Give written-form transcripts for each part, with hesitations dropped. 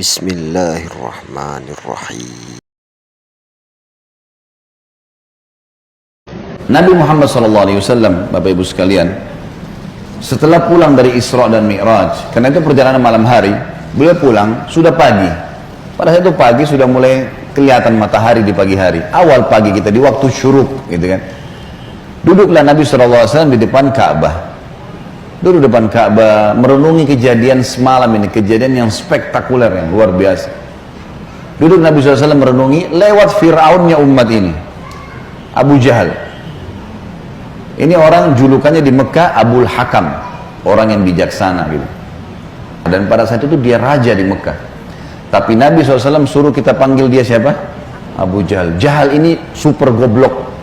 Bismillahirrahmanirrahim. Nabi Muhammad SAW, Bapak Ibu sekalian, setelah pulang dari Isra dan Mi'raj, karena itu perjalanan malam hari, beliau pulang sudah pagi. Pada saat itu pagi sudah mulai kelihatan matahari di pagi hari. Awal pagi kita di waktu syuruk, gitu kan. Duduklah Nabi SAW di depan Ka'bah. Duduk depan Ka'bah, merenungi kejadian semalam ini, kejadian yang spektakuler, yang luar biasa. Duduk Nabi SAW merenungi lewat Fir'aunnya umat ini, Abu Jahal. Ini orang julukannya di Mekah Abul Hakam, orang yang bijaksana gitu. Dan pada saat itu dia raja di Mekah. Tapi Nabi SAW suruh kita panggil dia siapa? Abu Jahal. Jahal ini super goblok.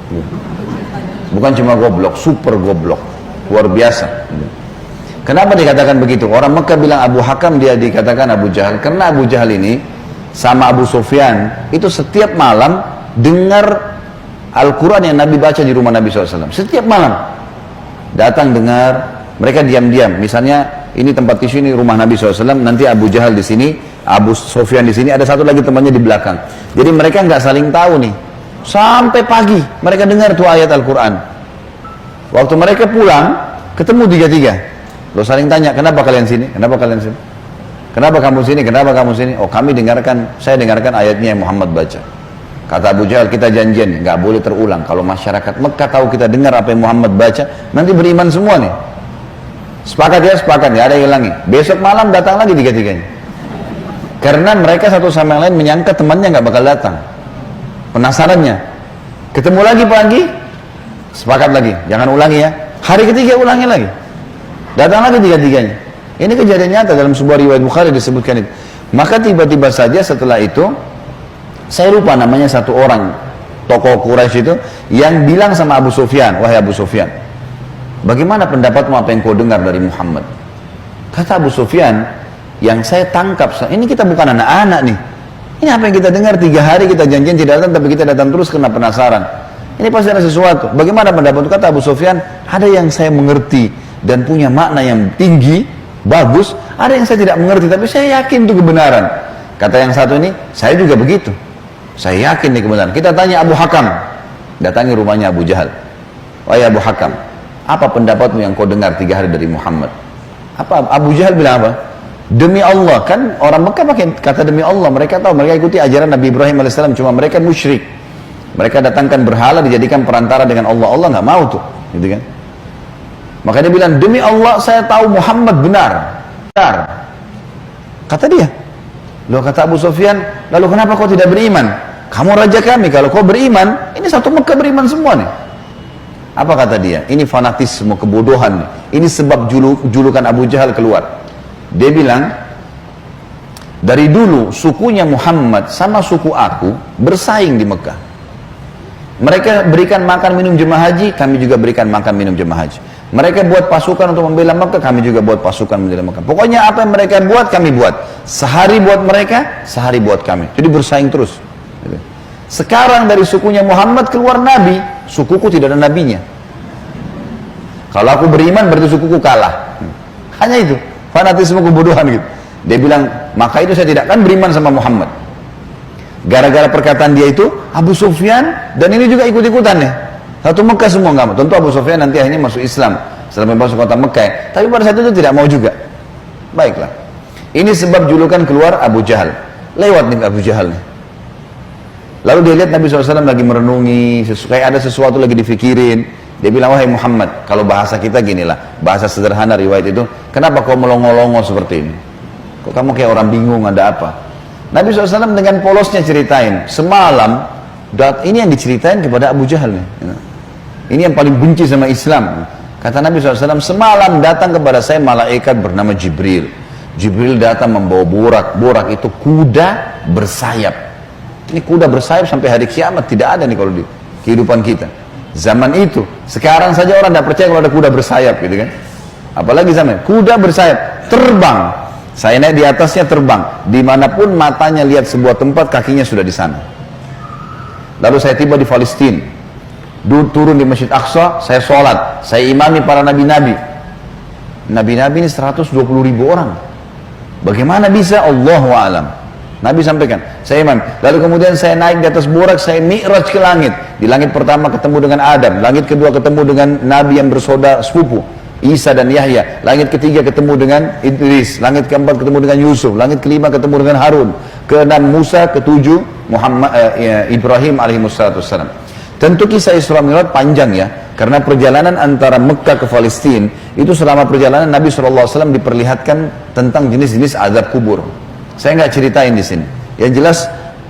Bukan cuma goblok, super goblok. Luar biasa. Kenapa dikatakan begitu? Orang Mekah bilang Abu Hakam, dia dikatakan Abu Jahal. Karena Abu Jahal ini sama Abu Sufyan itu setiap malam dengar Al-Quran yang Nabi baca di rumah Nabi SAW. Setiap malam datang dengar, mereka diam-diam. Misalnya ini tempat tisu, ini rumah Nabi SAW, nanti Abu Jahal di sini, Abu Sufyan di sini, ada satu lagi temannya di belakang. Jadi mereka nggak saling tahu nih. Sampai pagi mereka dengar tuh ayat Al-Quran. Waktu mereka pulang, ketemu tiga-tiga. Lo saling tanya, kenapa kalian sini? Kenapa kalian sini? Kenapa kamu sini? Kenapa kamu sini? Oh, saya dengarkan ayatnya yang Muhammad baca. Kata Abu Jahal, kita janjian, nggak boleh terulang. Kalau masyarakat Mekah tahu kita dengar apa yang Muhammad baca, nanti beriman semua nih. Sepakat ya, sepakat, nggak ada yang hilangi. Besok malam datang lagi tiga-tiganya. Karena mereka satu sama yang lain menyangka temannya nggak bakal datang. Penasarannya. Ketemu lagi pagi, sepakat lagi, jangan ulangi ya. Hari ketiga ulangi lagi. Datang lagi tiga-tiganya. Ini kejadian nyata dalam sebuah riwayat Bukhari disebutkan itu. Maka tiba-tiba saja setelah itu, saya lupa namanya satu orang tokoh Quraisy itu yang bilang sama Abu Sufyan, wahai Abu Sufyan, bagaimana pendapatmu apa yang kau dengar dari Muhammad? Kata Abu Sufyan, yang saya tangkap, ini kita bukan anak-anak nih. Ini apa yang kita dengar 3 hari kita janjian tidak datang, tapi kita datang terus karena penasaran. Ini pasti ada sesuatu. Bagaimana pendapatmu? Kata Abu Sufyan, ada yang saya mengerti dan punya makna yang tinggi, bagus. Ada yang saya tidak mengerti, tapi saya yakin itu kebenaran. Kata yang satu ini, saya juga begitu. Saya yakin ini kebenaran. Kita tanya Abu Hakam, datangi rumahnya Abu Jahal. Wahai Abu Hakam, apa pendapatmu yang kau dengar 3 hari dari Muhammad? Apa Abu Jahal bilang apa? Demi Allah, kan orang Mekah pakai kata demi Allah. Mereka tahu, mereka ikuti ajaran Nabi Ibrahim AS. Cuma mereka musyrik. Mereka datangkan berhala, dijadikan perantara dengan Allah. Allah nggak mau tuh, gitu kan? Maka dia bilang, demi Allah saya tahu Muhammad benar. Benar. Kata dia. Loh, kata Abu Sufyan, lalu kenapa kau tidak beriman? Kamu raja kami, kalau kau beriman, ini satu Mekah beriman semua nih. Apa kata dia? Ini fanatisme, kebodohan nih. Ini sebab julukan Abu Jahal keluar. Dia bilang, dari dulu sukunya Muhammad sama suku aku bersaing di Mekah. Mereka berikan makan minum jemaah haji, kami juga berikan makan minum jemaah haji. Mereka buat pasukan untuk membela Mekah, kami juga buat pasukan membela Mekah. Pokoknya apa yang mereka buat, kami buat. Sehari buat mereka, sehari buat kami. Jadi bersaing terus. Sekarang dari sukunya Muhammad keluar Nabi, sukuku tidak ada nabinya. Kalau aku beriman berarti sukuku kalah. Hanya itu, fanatisme kebodohan gitu. Dia bilang, maka itu saya tidak akan beriman sama Muhammad. Gara-gara perkataan dia itu, Abu Sufyan dan ini juga ikut-ikutan ya. Satu Mekah semua nggak mau. Tentu Abu Sufyan nanti akhirnya masuk Islam setelah masuk kota Mekah. Tapi pada saat itu tidak mau juga. Baiklah. Ini sebab julukan keluar Abu Jahal. Lewat nih Abu Jahal nih. Lalu dia lihat Nabi SAW lagi merenungi, kayak ada sesuatu lagi difikirin. Dia bilang, wahai Muhammad, kalau bahasa kita ginilah, bahasa sederhana riwayat itu, kenapa kau melongo-longo seperti ini? Kok kamu kayak orang bingung, ada apa? Nabi SAW dengan polosnya ceritain, semalam, ini yang diceritain kepada Abu Jahal nih. Ini yang paling benci sama Islam. Kata Nabi SAW, semalam datang kepada saya malaikat bernama Jibril. Jibril datang membawa borak. Borak itu kuda bersayap. Ini kuda bersayap sampai hari kiamat. Tidak ada nih kalau di kehidupan kita. Zaman itu. Sekarang saja orang tidak percaya kalau ada kuda bersayap gitu kan. Apalagi zaman kuda bersayap. Terbang. Saya naik di atasnya terbang. Dimanapun matanya lihat sebuah tempat, kakinya sudah di sana. Lalu saya tiba di Palestina. Turun di Masjid Aqsa, saya sholat, saya imami para nabi-nabi. Nabi-nabi ini 120.000 orang. Bagaimana bisa? Allahu a'lam. Nabi sampaikan, saya iman. Lalu kemudian saya naik di atas burak, saya mi'raj ke langit. Di langit pertama ketemu dengan Adam, langit kedua ketemu dengan Nabi yang bersaudara sepupu, Isa dan Yahya. Langit ketiga ketemu dengan Idris, langit keempat ketemu dengan Yusuf, langit kelima ketemu dengan Harun, keenam Musa, ketujuh Ibrahim alaihissalam. Tentu kisah Isra Mi'raj panjang ya, karena perjalanan antara Mekah ke Palestina itu selama perjalanan Nabi SAW diperlihatkan tentang jenis-jenis azab kubur. Saya nggak ceritain di sini. Yang jelas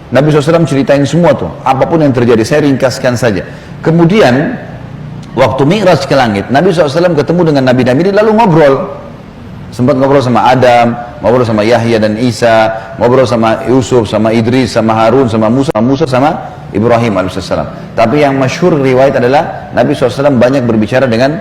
Nabi SAW ceritain semua tuh, apapun yang terjadi. Saya ringkaskan saja. Kemudian waktu Mi'raj ke langit, Nabi SAW ketemu dengan Nabi-Nabi, lalu ngobrol. Sempat ngobrol sama Adam, ngobrol sama Yahya dan Isa, ngobrol sama Yusuf, sama Idris, sama Harun, sama Musa, sama Ibrahim alaihissalam. Tapi yang masyhur riwayat adalah Nabi SAW banyak berbicara dengan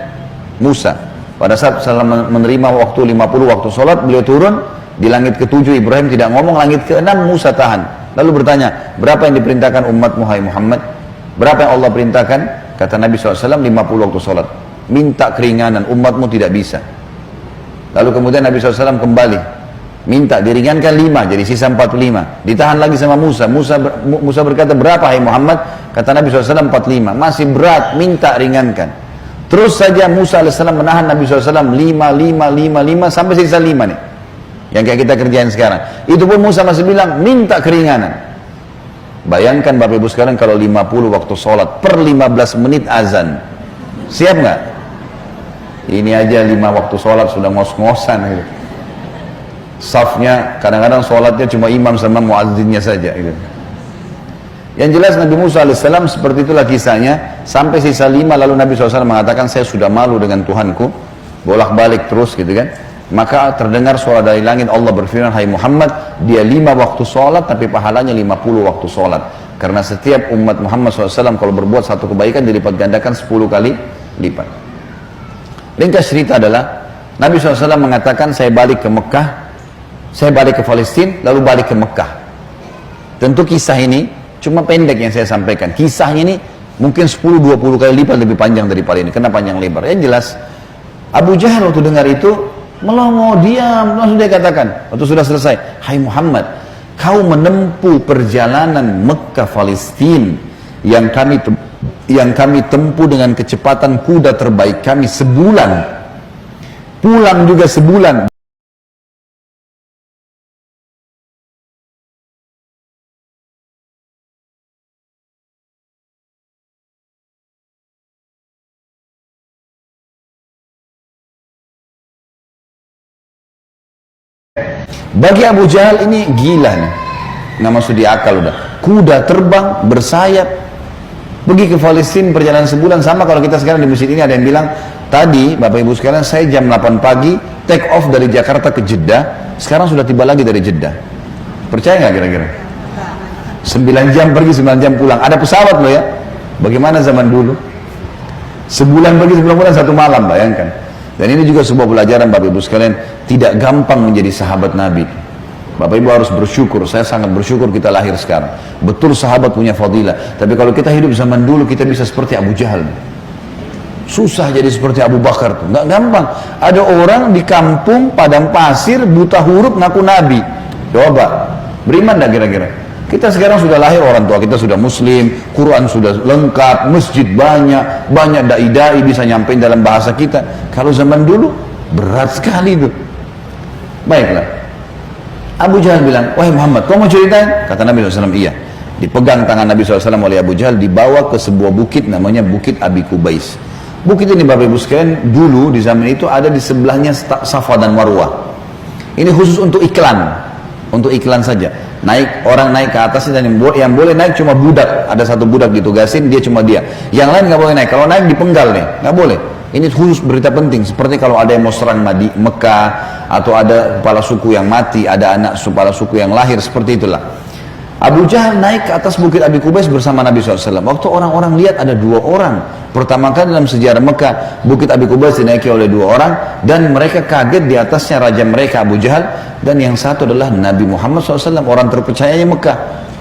Musa. Pada saat menerima waktu 50 waktu sholat, beliau turun di langit ketujuh. Ibrahim tidak ngomong, langit keenam Musa tahan. Lalu bertanya, berapa yang diperintahkan umatmu hai Muhammad? Berapa yang Allah perintahkan? Kata Nabi SAW, 50 waktu sholat. Minta keringanan, umatmu tidak bisa. Lalu kemudian Nabi SAW kembali, minta diringankan 5, jadi sisa 45. Ditahan lagi sama Musa. Musa berkata, berapa hai Muhammad? Kata Nabi SAW, 45. Masih berat, minta ringankan. Terus saja Musa AS menahan Nabi SAW 5 sampai sisa 5 nih. Yang kayak kita kerjain sekarang. Itu pun Musa masih bilang, minta keringanan. Bayangkan Bapak Ibu sekarang kalau 50 waktu sholat, per 15 menit azan. Siap nggak? Ini aja 5 waktu sholat sudah ngos-ngosan gitu. Safnya, kadang-kadang sholatnya cuma imam sama muazzinnya saja gitu. Yang jelas Nabi Musa AS seperti itulah kisahnya. Sampai sisa 5 lalu Nabi SAW mengatakan, saya sudah malu dengan Tuhanku. Bolak-balik terus gitu kan. Maka terdengar suara dari langit, Allah berfirman, hai Muhammad, dia 5 waktu sholat tapi pahalanya 50 waktu sholat. Karena setiap umat Muhammad SAW kalau berbuat satu kebaikan dilipat gandakan 10 kali lipat. Ringkas cerita adalah Nabi SAW mengatakan, saya balik ke Mekah, saya balik ke Palestina, lalu balik ke Mekah. Tentu kisah ini cuma pendek yang saya sampaikan. Kisahnya ini mungkin 10-20 kali lipat lebih panjang daripada ini. Kenapa panjang lebar? Yang jelas Abu Jahal waktu dengar itu melongo, diam, langsung dia katakan waktu sudah selesai, hai Muhammad, kau menempuh perjalanan Mekah Palestina yang kami tempuh dengan kecepatan kuda terbaik kami sebulan, pulang juga sebulan. Bagi Abu Jahal ini gila nih, nggak masuk di akal udah. Kuda terbang bersayap pergi ke Palestina perjalanan sebulan. Sama kalau kita sekarang di masjid ini ada yang bilang, tadi Bapak Ibu sekalian saya jam 8 pagi take off dari Jakarta ke Jeddah, sekarang sudah tiba lagi dari Jeddah. Percaya nggak kira-kira? 9 jam pergi, 9 jam pulang. Ada pesawat loh ya. Bagaimana zaman dulu? Sebulan pergi, sebulan pulang, 1 malam, bayangkan. Dan ini juga sebuah pelajaran Bapak Ibu sekalian, tidak gampang menjadi sahabat Nabi. Bapak Ibu harus bersyukur, saya sangat bersyukur kita lahir sekarang. Betul sahabat punya fadilah, tapi kalau kita hidup zaman dulu kita bisa seperti Abu Jahal. Susah jadi seperti Abu Bakar tuh, nggak gampang. Ada orang di kampung padang pasir buta huruf ngaku Nabi. Coba, beriman nggak kira-kira? Kita sekarang sudah lahir, orang tua kita sudah muslim, Quran sudah lengkap, masjid banyak, banyak dai-dai bisa nyampein dalam bahasa kita. Kalau zaman dulu, berat sekali itu. Baiklah. Abu Jahal bilang, wahai Muhammad, kau mau ceritain? Kata Nabi SAW, iya. Dipegang tangan Nabi SAW oleh Abu Jahal, dibawa ke sebuah bukit, namanya Bukit Abi Kubais. Bukit ini Bapak Ibu sekalian, dulu di zaman itu ada di sebelahnya Safa dan Marwah. Ini khusus untuk iklan saja. Orang naik ke atasnya, dan yang boleh naik cuma budak. Ada satu budak ditugasin, dia cuma dia. Yang lain nggak boleh naik. Kalau naik dipenggal nih, nggak boleh. Ini khusus berita penting. Seperti kalau ada yang mau serang Mekah, atau ada kepala suku yang mati, ada anak kepala suku yang lahir, seperti itulah. Abu Jahal naik ke atas Bukit Abi Kubais bersama Nabi SAW. Waktu orang-orang lihat ada 2 orang. Pertama kali dalam sejarah Mekah, Bukit Abi Kubais dinaiki oleh 2 orang, dan mereka kaget di atasnya raja mereka Abu Jahal, dan yang satu adalah Nabi Muhammad SAW, orang terpercayanya Mekah.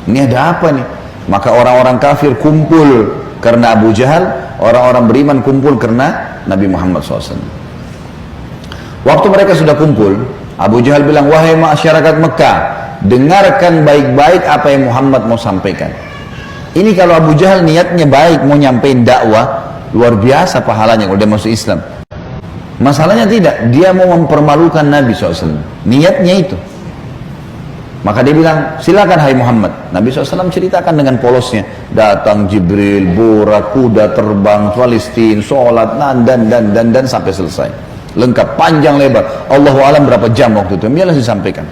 Ini ada apa nih? Maka orang-orang kafir kumpul karena Abu Jahal, orang-orang beriman kumpul karena Nabi Muhammad SAW. Waktu mereka sudah kumpul, Abu Jahal bilang, wahai masyarakat Mekah, dengarkan baik-baik apa yang Muhammad mau sampaikan. Ini kalau Abu Jahal niatnya baik, mau nyampein dakwah, luar biasa pahalanya kalau dia masuk Islam. Masalahnya tidak, dia mau mempermalukan Nabi SAW. Niatnya itu. Maka dia bilang, silakan hai Muhammad. Nabi SAW ceritakan dengan polosnya. Datang Jibril, borak, kuda terbang, Palestina, sholat, dan sampai selesai. Lengkap, panjang lebar. Allahu alam berapa jam waktu itu. Dia langsung sampaikan.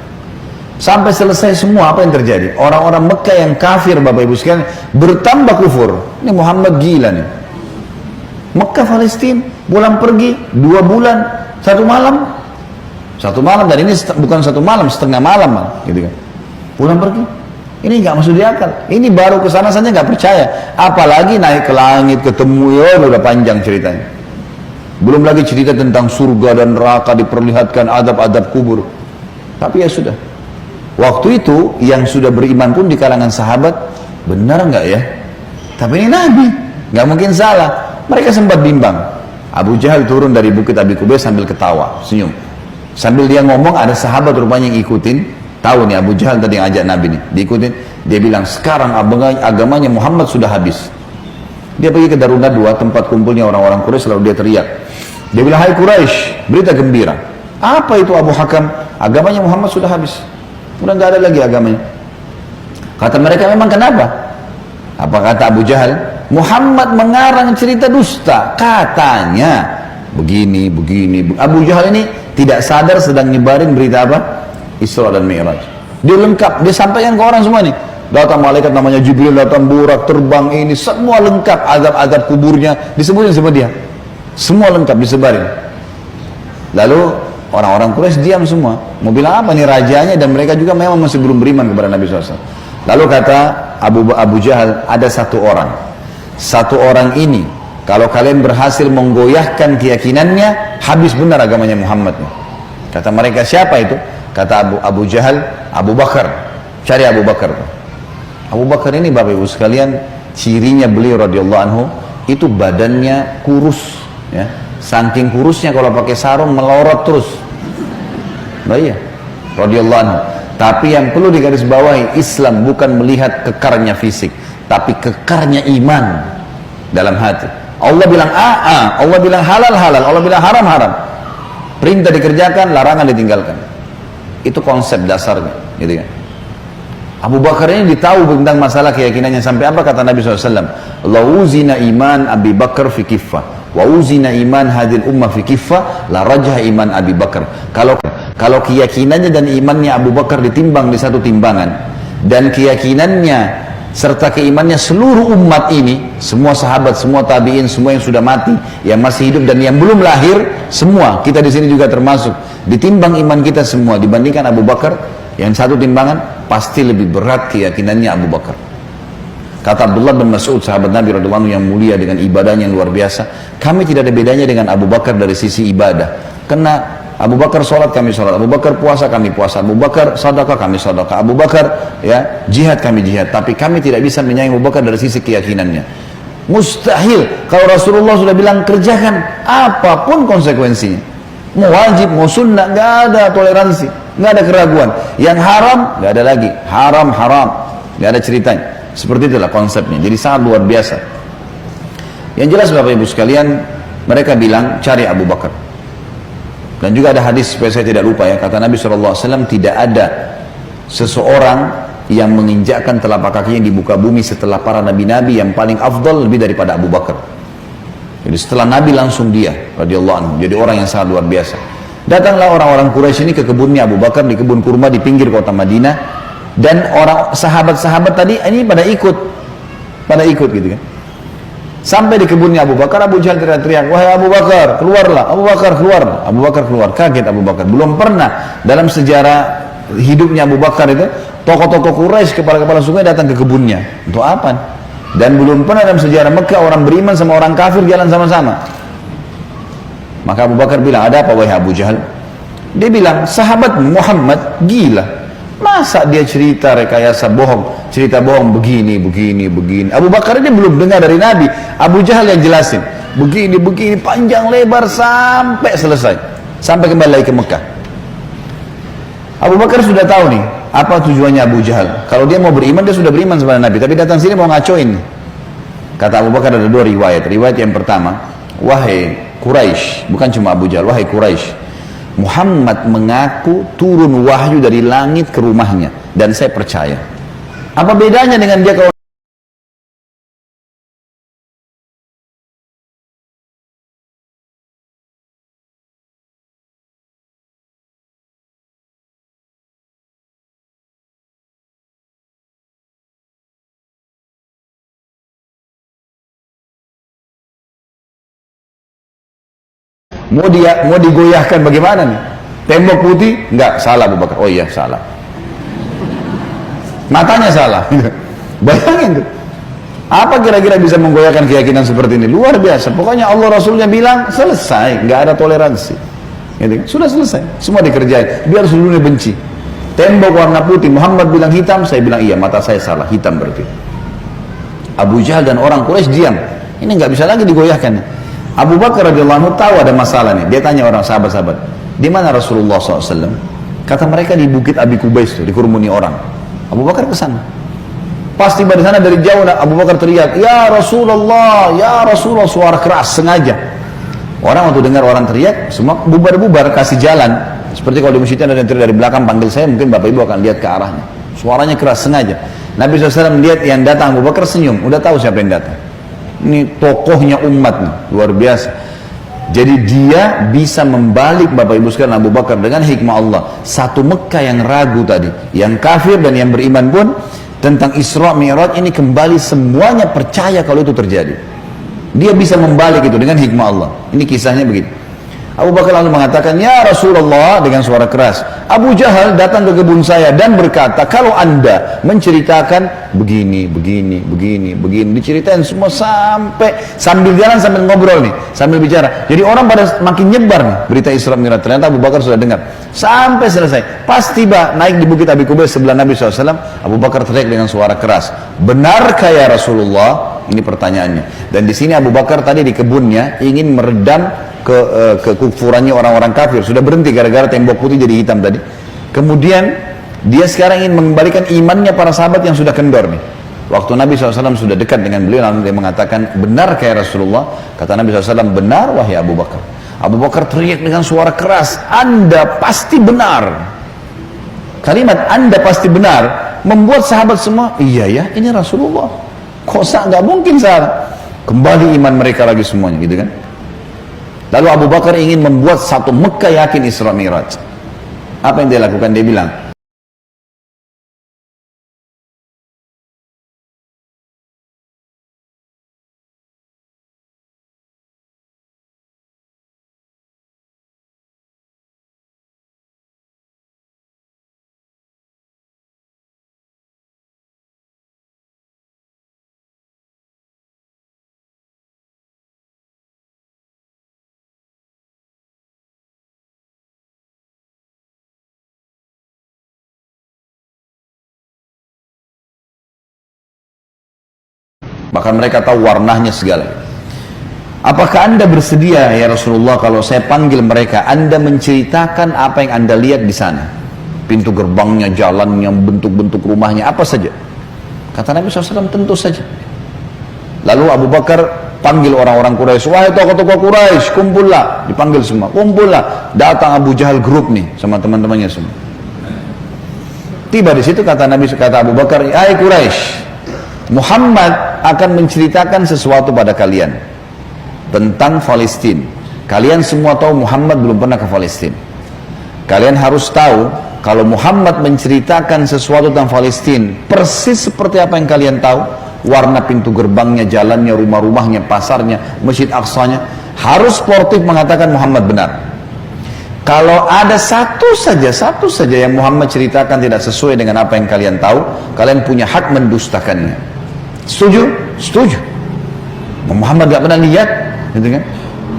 Sampai selesai semua apa yang terjadi. Orang-orang Mekah yang kafir, Bapak Ibu sekalian, bertambah kufur. Ini Muhammad gila nih. Mekah Palestina, pulang pergi 2 bulan, 1 malam. 1 malam, dan ini bukan 1 malam, setengah malam gitu kan. Pulang pergi. Ini nggak masuk di akal. Ini baru kesana saja nggak percaya. Apalagi naik ke langit, ketemu, ya udah panjang ceritanya. Belum lagi cerita tentang surga dan neraka, diperlihatkan adab-adab kubur. Tapi ya sudah. Waktu itu yang sudah beriman pun di kalangan sahabat, benar nggak ya? Tapi ini Nabi, nggak mungkin salah. Mereka sempat bimbang. Abu Jahal turun dari bukit Abi Kubais sambil ketawa, senyum. Sambil dia ngomong, ada sahabat rupanya yang ikutin. Tahu nih Abu Jahal tadi yang ajak Nabi nih, diikutin. Dia bilang, sekarang agamanya Muhammad sudah habis. Dia pergi ke Darun Nadwa, tempat kumpulnya orang-orang Quraisy, lalu dia teriak. Dia bilang, hai Quraisy, berita gembira. Apa itu Abu Hakam? Agamanya Muhammad sudah habis. Udah nggak ada lagi agamanya. Kata mereka, memang kenapa? Apa kata Abu Jahal? Muhammad mengarang cerita dusta. Katanya begini. Abu Jahal ini tidak sadar sedang nyebarin berita apa? Isra dan Mi'raj. Dia lengkap, dia sampaikan ke orang semua nih. Datang malaikat namanya Jibril, datang burak, terbang ini, semua lengkap. Azab-azab kuburnya disebutin sama dia. Semua lengkap disebarin. Lalu orang-orang Quraisy diam semua. Mau bilang apa nih rajanya, dan mereka juga memang masih belum beriman kepada Nabi SAW. Lalu kata Abu Jahal, ada satu orang. Satu orang ini, kalau kalian berhasil menggoyahkan keyakinannya, habis benar agamanya Muhammad. Kata mereka, siapa itu? Kata Abu Jahal, Abu Bakar. Cari Abu Bakar. Abu Bakar ini Bapak Ibu sekalian, cirinya beliau radhiyallahu anhu, itu badannya kurus. Ya. Saking kurusnya kalau pakai sarung melorot terus. Nah iya, radhiyallahu anhu. Tapi yang perlu digarisbawahi, Islam bukan melihat kekarnya fisik, tapi kekarnya iman dalam hati. Allah bilang Allah bilang halal, Allah bilang haram. Perintah dikerjakan, larangan ditinggalkan. Itu konsep dasarnya, gitu kan. Abu Bakar ini ditahu tentang masalah keyakinannya sampai apa kata Nabi SAW. La uzina iman Abi Bakar fi kiffah, wa uzina iman hadil ummah fi kiffah, la rajah iman Abi Bakar. Kalau keyakinannya dan imannya Abu Bakar ditimbang di satu timbangan, dan keyakinannya serta keimannya seluruh umat ini, semua sahabat, semua tabi'in, semua yang sudah mati, yang masih hidup dan yang belum lahir, semua kita di sini juga termasuk, ditimbang iman kita semua dibandingkan Abu Bakar, yang satu timbangan pasti lebih berat keyakinannya Abu Bakar. Kata Abdullah bin Mas'ud, sahabat Nabi radhiyallahu anhu yang mulia dengan ibadahnya yang luar biasa, kami tidak ada bedanya dengan Abu Bakar dari sisi ibadah. Karena Abu Bakar sholat, kami sholat. Abu Bakar puasa, kami puasa. Abu Bakar sedekah, kami sedekah. Abu Bakar ya jihad, kami jihad. Tapi kami tidak bisa menyaingi Abu Bakar dari sisi keyakinannya. Mustahil. Kalau Rasulullah sudah bilang kerjakan, apapun konsekuensinya. Mau wajib, mau sunnah, nggak ada toleransi, nggak ada keraguan. Yang haram, nggak ada lagi. Haram, nggak ada ceritanya. Seperti itulah konsepnya. Jadi sangat luar biasa. Yang jelas Bapak Ibu sekalian, mereka bilang cari Abu Bakar. Dan juga ada hadis, supaya saya tidak lupa ya, kata Nabi SAW, tidak ada seseorang yang menginjakkan telapak kakinya di muka bumi setelah para nabi-nabi yang paling afdal lebih daripada Abu Bakar. Jadi setelah Nabi langsung dia radhiyallahu anhu, jadi orang yang sangat luar biasa. Datanglah orang-orang Quraisy ini ke kebunnya Abu Bakar, di kebun kurma di pinggir kota Madinah, dan orang sahabat-sahabat tadi ini pada ikut gitu kan. Sampai di kebunnya Abu Bakar, Abu Jahal teriak-teriak, wahai Abu Bakar, keluarlah. Abu Bakar keluar. Abu Bakar keluar. Kaget Abu Bakar. Belum pernah dalam sejarah hidupnya Abu Bakar itu, tokoh-tokoh Quraisy, kepala-kepala suku datang ke kebunnya. Untuk apa? Dan belum pernah dalam sejarah Mekah orang beriman sama orang kafir jalan sama-sama. Maka Abu Bakar bilang, ada apa wahai Abu Jahal? Dia bilang, sahabat Muhammad gila. Masa dia cerita rekayasa bohong, cerita bohong begini. Abu Bakar ini belum dengar dari Nabi. Abu Jahal yang jelasin. Begini, panjang lebar sampai selesai. Sampai kembali lagi ke Mekah. Abu Bakar sudah tahu nih, apa tujuannya Abu Jahal. Kalau dia mau beriman, dia sudah beriman kepada Nabi. Tapi datang sini mau ngacoin. Kata Abu Bakar ada dua riwayat. Riwayat yang pertama, wahai Quraisy, bukan cuma Abu Jahal, wahai Quraisy, Muhammad mengaku turun wahyu dari langit ke rumahnya. Dan saya percaya. Apa bedanya dengan dia kalau mau digoyahkan bagaimana nih? Tembok putih? Enggak, salah Abu Bakar. Oh iya, salah. Matanya salah. Bayangin tuh. Apa kira-kira bisa menggoyahkan keyakinan seperti ini? Luar biasa. Pokoknya Allah Rasulnya bilang, selesai. Nggak ada toleransi. Gitu kan? Sudah selesai. Semua dikerjain. Biar seluruhnya benci. Tembok warna putih. Muhammad bilang hitam. Saya bilang iya, mata saya salah. Hitam berarti. Abu Jahal dan orang Quraisy diam. Ini nggak bisa lagi digoyahkan. Abu Bakar radhiyallahu anhu tahu ada masalah nih. Dia tanya orang sahabat-sahabat, di mana Rasulullah SAW? Kata mereka di Bukit Abi Kubais, dikerumuni orang. Abu Bakar ke sana. Pas tiba di sana dari jauh, Abu Bakar teriak, ya Rasulullah, suara keras sengaja. Orang waktu dengar orang teriak, semua bubar-bubar kasih jalan. Seperti kalau di masjidnya ada yang teriak dari belakang panggil saya, mungkin bapak ibu akan lihat ke arahnya. Suaranya keras sengaja. Nabi SAW lihat yang datang, Abu Bakar senyum, udah tahu siapa yang datang. Ini tokohnya umat nih, luar biasa. Jadi dia bisa membalik Bapak Ibu sekalian Abu Bakar dengan hikmah Allah. Satu Mekah yang ragu tadi, yang kafir dan yang beriman pun tentang Isra Mi'raj ini kembali semuanya percaya kalau itu terjadi. Dia bisa membalik itu dengan hikmah Allah. Ini kisahnya begitu. Abu Bakar lalu mengatakan, ya Rasulullah, dengan suara keras, Abu Jahal datang ke kebun saya dan berkata, kalau anda menceritakan begini, diceritain semua sambil jalan sambil ngobrol nih, sambil bicara. Jadi orang pada makin nyebar nih berita Isra Mi'raj. Ternyata Abu Bakar sudah dengar sampai selesai. Pas tiba naik di Bukit Abi Kubais sebelah Nabi SAW, Abu Bakar teriak dengan suara keras, benarkah ya Rasulullah? Ini pertanyaannya. Dan di sini Abu Bakar tadi di kebunnya ingin meredam kekufurannya orang-orang kafir. Sudah berhenti gara-gara tembok putih jadi hitam tadi. Kemudian dia sekarang ingin mengembalikan imannya para sahabat yang sudah kendor nih. Waktu Nabi SAW sudah dekat dengan beliau, lalu dia mengatakan, benar kayak Rasulullah? Kata Nabi SAW, benar wahai Abu Bakar. Abu Bakar teriak dengan suara keras, Anda pasti benar. Kalimat Anda pasti benar membuat sahabat semua, iya ya, ini Rasulullah. Kok nggak mungkin salah? Kembali iman mereka lagi semuanya, gitu kan? Lalu Abu Bakar ingin membuat satu Mekah yakin Isra Mi'raj. Apa yang dia lakukan? Dia bilang, bahkan mereka tahu warnanya segala. Apakah anda bersedia ya Rasulullah kalau saya panggil mereka, anda menceritakan apa yang anda lihat di sana? Pintu gerbangnya, jalannya, bentuk-bentuk rumahnya, apa saja. Kata Nabi SAW, tentu saja. Lalu Abu Bakar panggil orang-orang Quraisy, wahai tokoh-tokoh Quraisy, kumpullah. Dipanggil semua, kumpullah. Datang Abu Jahal grup nih sama teman-temannya semua. Tiba di situ kata Abu Bakar, hai Quraisy, Muhammad akan menceritakan sesuatu pada kalian tentang Palestina. Kalian semua tahu Muhammad belum pernah ke Palestina. Kalian harus tahu kalau Muhammad menceritakan sesuatu tentang Palestina persis seperti apa yang kalian tahu, warna pintu gerbangnya, jalannya, rumah-rumahnya, pasarnya, Masjid Aqsanya, harus sportif mengatakan Muhammad benar. Kalau ada satu saja yang Muhammad ceritakan tidak sesuai dengan apa yang kalian tahu, kalian punya hak mendustakannya. Setuju? Setuju. Muhammad gak pernah lihat, gitu kan?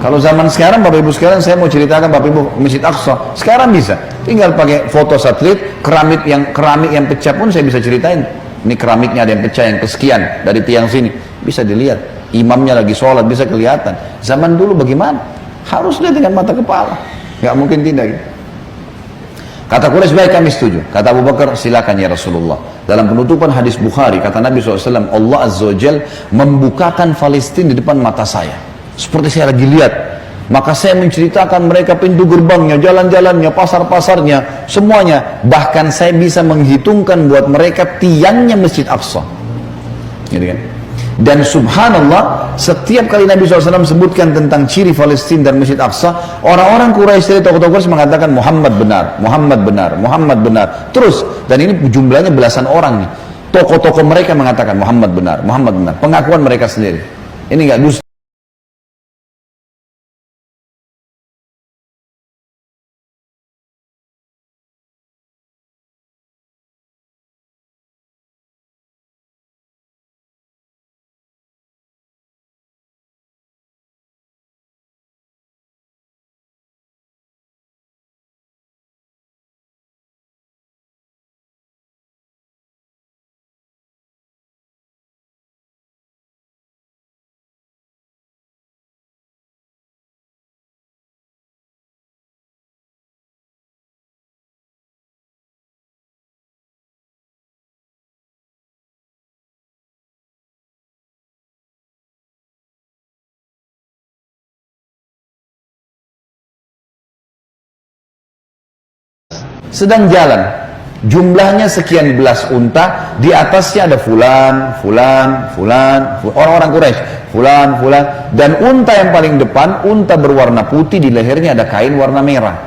Kalau zaman sekarang, Bapak Ibu sekalian, saya mau ceritakan Bapak Ibu Masjid Aqsa, sekarang bisa. Tinggal pakai foto satelit, keramik yang pecah pun saya bisa ceritain. Ini keramiknya ada yang pecah, yang kesekian dari tiang sini, bisa dilihat. Imamnya lagi sholat, bisa kelihatan. Zaman dulu bagaimana? Harus lihat dengan mata kepala, nggak mungkin tidak. Gitu. Kata Quraisy, baik kami setuju. Kata Abu Bakar, silakan ya Rasulullah. Dalam penutupan hadis Bukhari, kata Nabi SAW, Allah Azza wa Jal membukakan Palestina di depan mata saya. Seperti saya lagi lihat. Maka saya menceritakan mereka pintu gerbangnya, jalan-jalannya, pasar-pasarnya, semuanya. Bahkan saya bisa menghitungkan buat mereka tiangnya Masjid Aqsa. Gitu kan? Dan subhanallah, setiap kali Nabi SAW sebutkan tentang ciri Palestina dan Masjid Aqsa, orang-orang Quraisy, tokoh-tokoh Quraisy mengatakan Muhammad benar, Muhammad benar, Muhammad benar. Terus, dan ini jumlahnya belasan orang nih. Tokoh-tokoh mereka mengatakan Muhammad benar, Muhammad benar. Pengakuan mereka sendiri. Ini enggak dusta. Sedang jalan, jumlahnya sekian belas unta, di atasnya ada fulan, orang-orang Quraisy, fulan, dan unta yang paling depan, unta berwarna putih, di lehernya ada kain warna merah.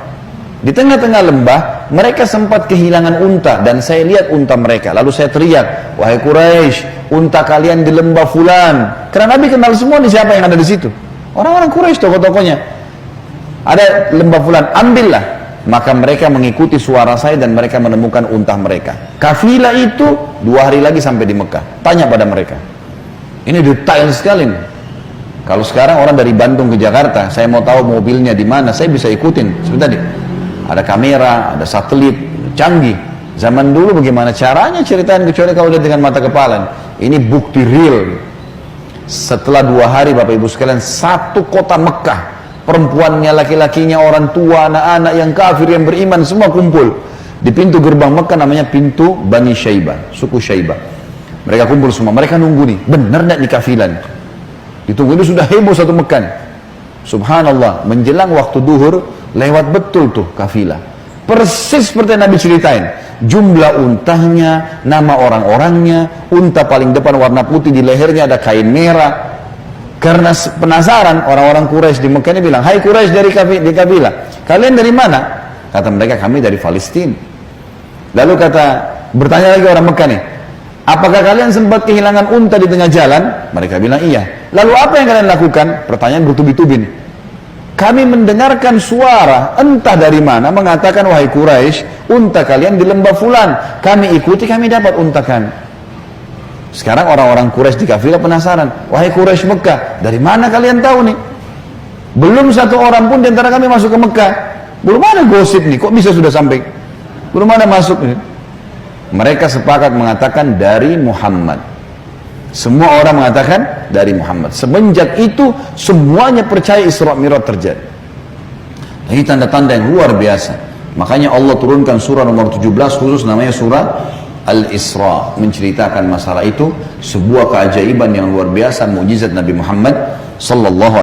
Di tengah-tengah lembah, mereka sempat kehilangan unta, dan saya lihat unta mereka. Lalu saya teriak, wahai Quraisy, unta kalian di lembah fulan. Karena Nabi kenal semua nih siapa yang ada di situ. Orang-orang Quraisy, tokoh-tokohnya. Ada lembah fulan, ambillah. Maka mereka mengikuti suara saya dan mereka menemukan unta mereka. Kafilah itu 2 hari lagi sampai di Mekah. Tanya pada mereka. Ini detail sekali nih. Kalau sekarang orang dari Bandung ke Jakarta, saya mau tahu mobilnya di mana, saya bisa ikutin. Seperti tadi, ada kamera, ada satelit, canggih. Zaman dulu bagaimana caranya ceritain, kecuali kalau lihat dengan mata kepala. Ini bukti real. Setelah 2 hari Bapak Ibu sekalian, satu kota Mekah, perempuannya, laki-lakinya, orang tua, anak-anak yang kafir, yang beriman, semua kumpul di pintu gerbang Mekah, namanya pintu Bani Syaibah, suku Syaibah. Mereka kumpul semua, mereka nunggu nih, benar tidak nih kafilah? Ditunggu itu sudah heboh satu Mekah. Subhanallah, menjelang waktu duhur, lewat betul tuh kafilah. Persis seperti yang Nabi ceritain. Jumlah untanya, nama orang-orangnya, unta paling depan warna putih, di lehernya ada kain merah. Karena penasaran, orang-orang Quraisy di Mekah ini bilang, hai Quraisy dari kabilah, kalian dari mana? Kata mereka, kami dari Palestina. Lalu bertanya lagi orang Mekah nih, apakah kalian sempat kehilangan unta di tengah jalan? Mereka bilang iya. Lalu apa yang kalian lakukan? Pertanyaan bertubi-tubi nih. Kami mendengarkan suara entah dari mana mengatakan, wahai Quraisy, unta kalian di lembah fulan. Kami ikuti, kami dapat unta kami. Sekarang orang-orang Quraisy di kafilah penasaran, wahai Quraisy Mekah, dari mana kalian tahu nih? Belum satu orang pun di antara kami masuk ke Mekah. Belum ada gosip nih, kok bisa sudah sampai? Belum ada masuk nih. Mereka sepakat mengatakan dari Muhammad. Semua orang mengatakan dari Muhammad. Semenjak itu semuanya percaya Isra Mi'raj terjadi. Ini tanda-tanda yang luar biasa. Makanya Allah turunkan surah nomor 17 khusus, namanya surah Al-Isra, menceritakan masalah itu, sebuah keajaiban yang luar biasa, mukjizat Nabi Muhammad sallallahu